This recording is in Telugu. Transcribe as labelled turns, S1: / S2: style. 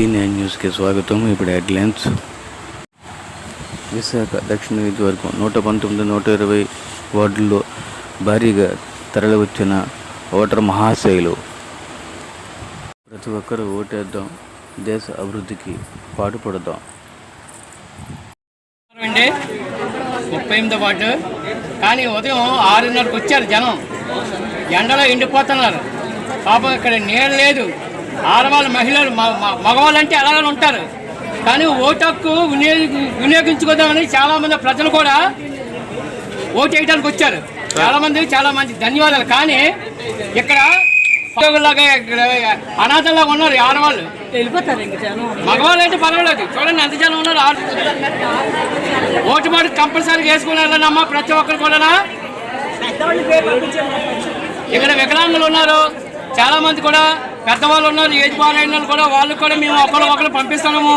S1: వి9 న్యూస్కి స్వాగతం. ఇప్పుడు హెడ్లైన్స్. విశాఖ దక్షిణ నియోజకవర్గం 119, 120 వార్డుల్లో భారీగా తరలివచ్చిన ఓటర్ మహాశైలు. ప్రతి ఒక్కరూ ఓటేద్దాం, దేశ అభివృద్ధికి పాటుపడదాం.
S2: 38వ వార్డు కానీ ఉదయం 6:30కి వచ్చారు జనం. ఎండలో ఎండిపోతున్నారు పాపం. ఇక్కడ నీళ్ళు లేదు. ఆడవాళ్ళు, మహిళలు, మగవాళ్ళు అంటే అలాగే ఉంటారు. కానీ ఓటు హక్కు వినియోగించుకోదామని చాలామంది ప్రజలు కూడా ఓటు వేయడానికి వచ్చారు. చాలా మంచి ధన్యవాదాలు. కానీ ఇక్కడ లాగా అనాథలాగా ఉన్నారు ఆడవాళ్ళు. మగవాళ్ళు అంటే పర్వాలేదు. చూడండి ఎంత జనం ఉన్నారు. ఓటు మాట కంపల్సరీ వేసుకున్నారమ్మా ప్రతి ఒక్కరు కూడా. ఇక్కడ వికలాంగులు ఉన్నారు, చాలా మంది కూడా పెద్దవాళ్ళు ఉన్నారు, ఏజ్ బారైన వాళ్ళు కూడా. వాళ్ళకి కూడా మేము ఒకరు పంపిస్తున్నాము.